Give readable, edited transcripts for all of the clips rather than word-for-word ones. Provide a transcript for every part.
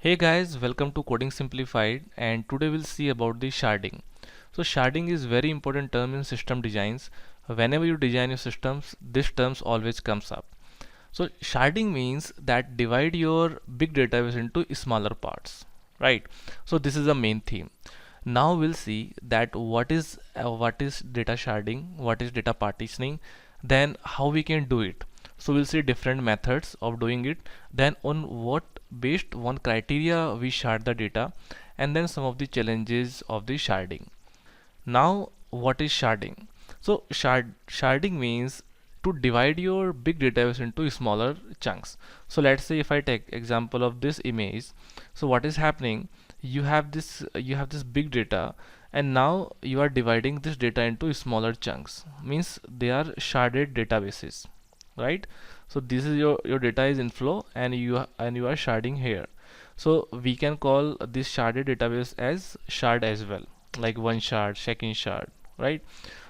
Hey guys, welcome to Coding Simplified, and today we'll see about the sharding. So sharding is very important term in system designs. Whenever you design your systems, this terms always comes up. So sharding means that divide your big database into smaller parts, right? So this is the main theme. Now we'll see that what is data sharding, what is data partitioning, then how we can do it. So we'll see different methods of doing it, then on what based on criteria we shard the data, and then some of the challenges of the sharding. Now what is sharding? So sharding means to divide your big database into smaller chunks. So let's say if I take example of this image, so what is happening, you have this big data, and now you are dividing this data into smaller chunks, means they are sharded databases, right? So this is your data is in flow, and you are sharding here. So we can call this sharded database as shard as well, like one shard, second shard, right?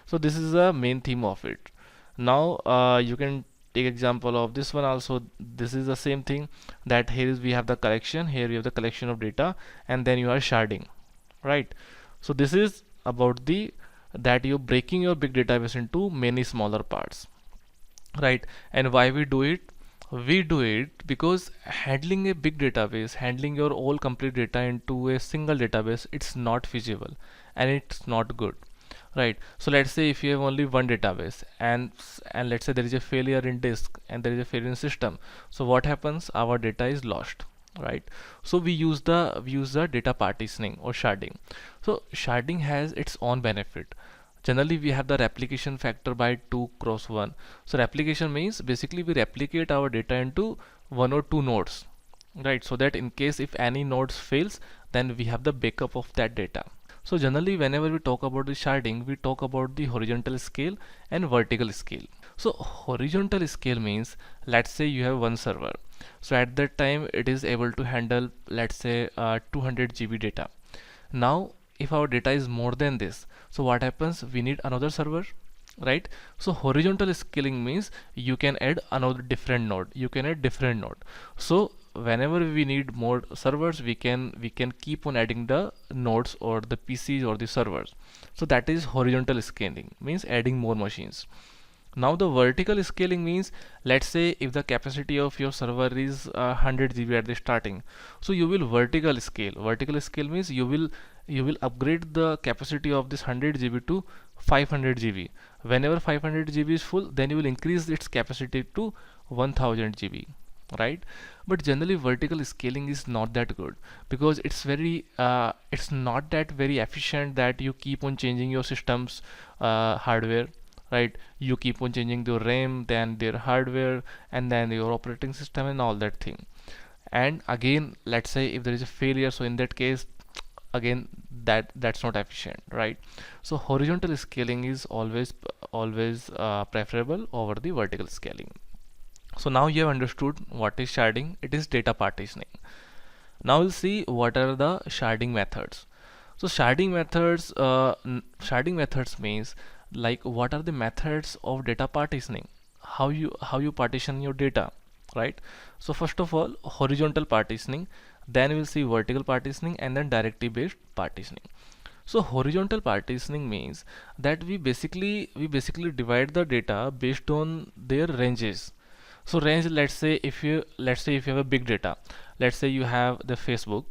So this is the main theme of it. Now you can take example of this one also. This is the same thing, that here is we have the collection, here you have the collection of data, and then you are sharding, right? So this is about the that you're breaking your big database into many smaller parts, right? And why we do it? We do it because handling a big database, handling your all complete data into a single database, it's not feasible and it's not good, right? So let's say if you have only one database, and let's say there is a failure in disk and there is a failure in system, so what happens? Our data is lost, right? So we use the data partitioning or sharding. So sharding has its own benefit. Generally we have the replication factor by 2 cross 1. So replication means basically we replicate our data into one or two nodes, right? So that in case if any nodes fails, then we have the backup of that data. So generally whenever we talk about the sharding, we talk about the horizontal scale and vertical scale. So horizontal scale means, let's say you have one server, so at that time it is able to handle, let's say 200 GB data. Now if our data is more than this, so what happens? We need another server, right? So horizontal scaling means you can add another different node, you can add different node. So whenever we need more servers, we can keep on adding the nodes or the PCs or the servers. So that is horizontal scaling, means adding more machines. Now the vertical scaling means, let's say if the capacity of your server is 100 GB at the starting, so you will vertical scale. Vertical scale means you will upgrade the capacity of this 100 GB to 500 GB. Whenever 500 GB is full, then you will increase its capacity to 1000 GB, right? But generally vertical scaling is not that good, because it's not that very efficient, that you keep on changing your systems hardware, right? You keep on changing the RAM, then their hardware, and then your operating system and all that thing. And again, let's say if there is a failure, so in that case, again, that's not efficient, right? So horizontal scaling is always preferable over the vertical scaling. So now you have understood what is sharding. It is data partitioning. Now we'll see what are the sharding methods. So sharding methods means, like, what are the methods of data partitioning, how you partition your data, right? So first of all, horizontal partitioning, then we'll see vertical partitioning, and then directory based partitioning. So horizontal partitioning means that we basically divide the data based on their ranges. So range, let's say if you have a big data, let's say you have the Facebook,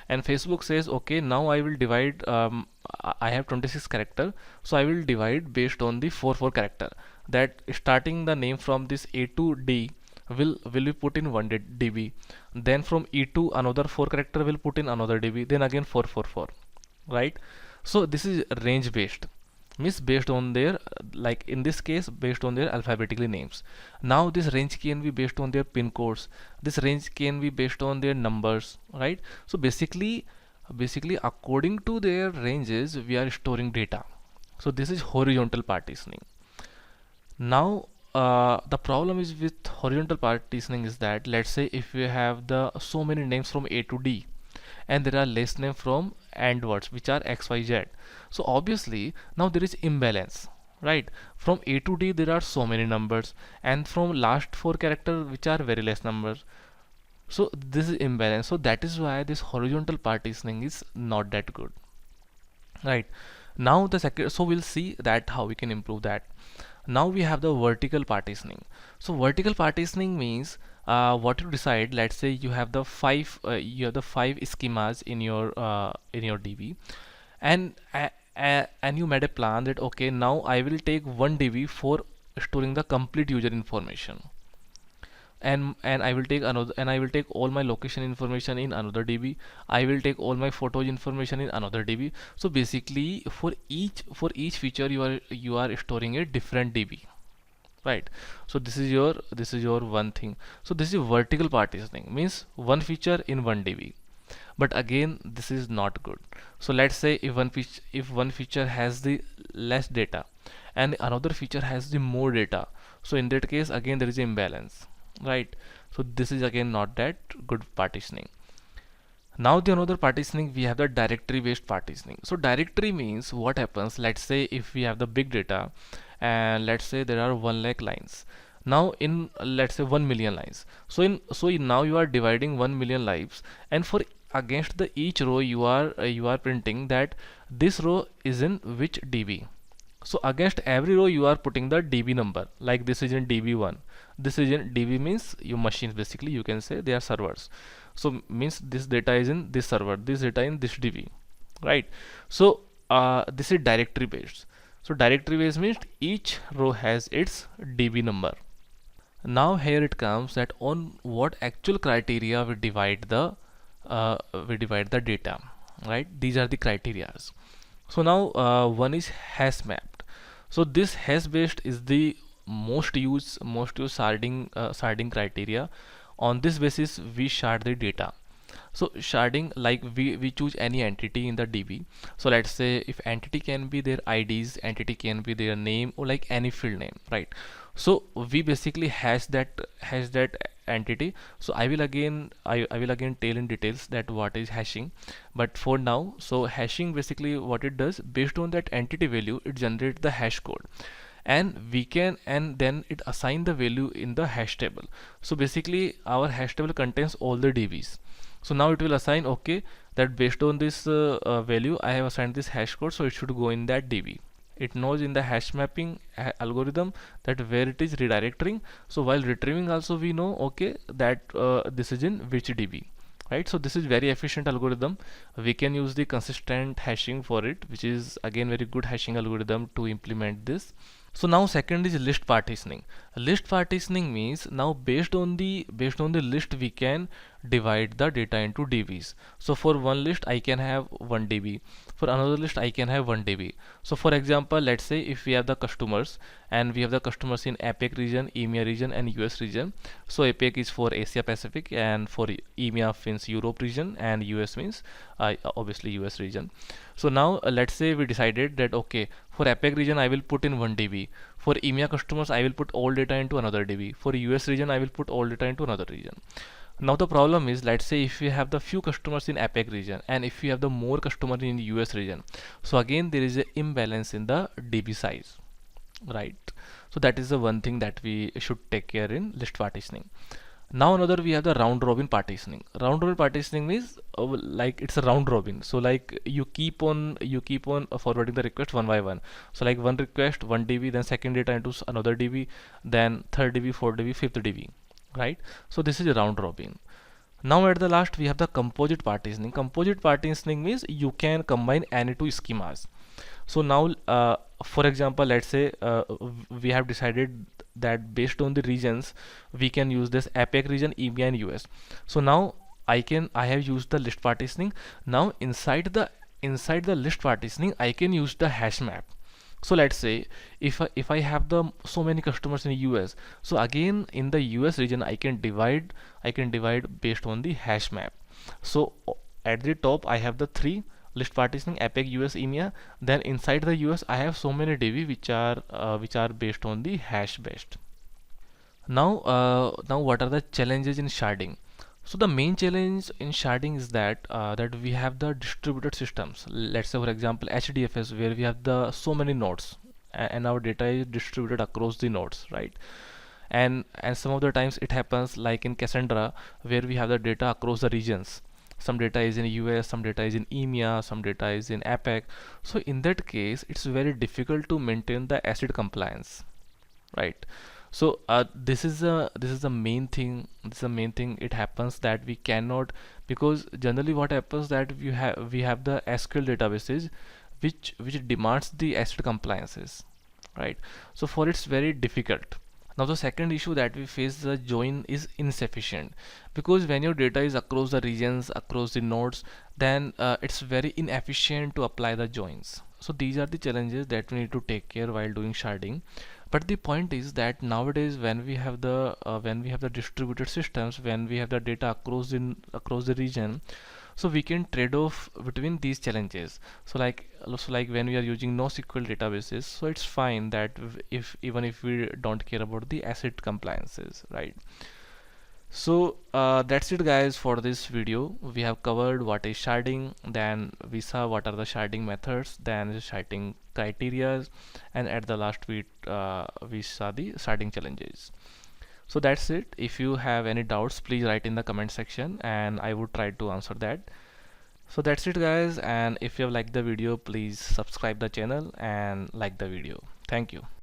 and Facebook says, okay, now I will divide, I have 26 character, so I will divide based on the 4 character, that starting the name from this A to D will be put in 1 dB, then from E to another 4 character will put in another dB, then again 444, right? So this is range based, means based on their, like in this case, based on their alphabetically names. Now this range can be based on their pin codes, this range can be based on their numbers, right? So basically according to their ranges we are storing data. So this is horizontal partitioning. Now the problem is with horizontal partitioning is that, let's say if you have the so many names from A to D, and there are less name from AND words which are XYZ, so obviously now there is imbalance, right? From A to D there are so many numbers, and from last 4 characters which are very less numbers. So this is imbalance. So that is why this horizontal partitioning is not that good, right? Now the second, so we'll see that how we can improve that. Now we have the vertical partitioning. So vertical partitioning means what you decide. Let's say you have the five schemas in your DB, and and you made a plan that okay, now I will take one DB for storing the complete user information, and I will take another, and I will take all my location information in another DB. I will take all my photos information in another DB. So basically for each feature you are storing a different DB, right? So this is your one thing. So this is vertical partitioning, means one feature in one DB. But again, this is not good. So let's say if one feature has the less data and another feature has the more data, so in that case again there is an imbalance, right? So this is again not that good partitioning. Now the another partitioning, we have the directory based partitioning. So directory means what happens, let's say if we have the big data and let's say there are 1 lakh lines. Now in let's say 1 million lines. Now you are dividing 1 million lives, and for against the each row you are printing that this row is in which DB. So against every row you are putting the DB number, like this is in DB1, this is in DB means your machines, basically you can say they are servers. So means this data is in this server, this data in this DB, right? So this is directory based. So directory based means each row has its DB number. Now here it comes that on what actual criteria we divide the data, right? These are the criterias. So now one is hash mapped. So this hash based is the most used sharding criteria. On this basis we shard the data. So sharding, like we choose any entity in the DB. So let's say if entity can be their IDs, entity can be their name, or like any field name, right? So we basically hash that entity. So I will again tell in details that what is hashing, but for now, so hashing basically what it does, based on that entity value it generates the hash code, and then it assign the value in the hash table. So basically our hash table contains all the DBs. So now it will assign, okay, that based on this value I have assigned this hash code, so it should go in that DB. It knows in the hash mapping algorithm that where it is redirecting. So while retrieving also we know, okay, that this is in which DB, right? So this is very efficient algorithm. We can use the consistent hashing for it, which is again very good hashing algorithm to implement this. So now second is list partitioning. List partitioning means now based on the list we can divide the data into DBs. So for one list I can have 1 DB, for another list I can have 1 DB. So for example, let's say if we have the customers, and we have the customers in APAC region, EMEA region, and US region. So APAC is for Asia Pacific, and for EMEA means Europe region, and US means obviously US region. So now let's say we decided that okay, for APAC region I will put in 1 DB, for EMEA customers I will put all data into another DB, for US region I will put all data into another region. Now the problem is, let's say if we have the few customers in APAC region and if we have the more customer in US region, so again there is an imbalance in the DB size, right? So that is the one thing that we should take care in list partitioning. Now another, we have the round robin partitioning. Round robin partitioning means like it's a round robin. So like you keep on forwarding the request one by one. So like one request, 1 DB, then second data into another DB, then third DB, fourth DB, fifth DB, right? So this is a round robin. Now at the last we have the composite partitioning. Composite partitioning means you can combine any two schemas. So now for example, let's say we have decided that based on the regions we can use this APAC region, EMEA, and US. So now I have used the list partitioning. Now inside the list partitioning I can use the hash map. So let's say if I have the so many customers in US, so again in the US region I can divide based on the hash map. So at the top I have the three list partitioning: APAC, US, EMEA. Then inside the US I have so many DB which are based on the hash based. Now what are the challenges in sharding? So the main challenge in sharding is that we have the distributed systems. Let's say for example HDFS, where we have the so many nodes and our data is distributed across the nodes, right? And some of the times it happens like in Cassandra, where we have the data across the regions. Some data is in US, some data is in EMEA, some data is in APAC. So in that case, it's very difficult to maintain the ACID compliance, right? So this is the main thing. This is the main thing. It happens that we cannot, because generally what happens that we have the SQL databases which demands the ACID compliances, right? So for it's very difficult. Now the second issue that we face, the join is insufficient, because when your data is across the regions, across the nodes, then it's very inefficient to apply the joins. So these are the challenges that we need to take care while doing sharding. But the point is that nowadays when we have the distributed systems, when we have the data across the region, so we can trade off between these challenges. So like when we are using NoSQL databases, so it's fine that if even if we don't care about the ACID compliances, right? So that's it guys for this video. We have covered what is sharding, then we saw what are the sharding methods, then the sharding criteria, and at the last we saw the sharding challenges. So that's it. If you have any doubts, please write in the comment section and I would try to answer that. So that's it guys, and if you have liked the video, please subscribe the channel and like the video. Thank you.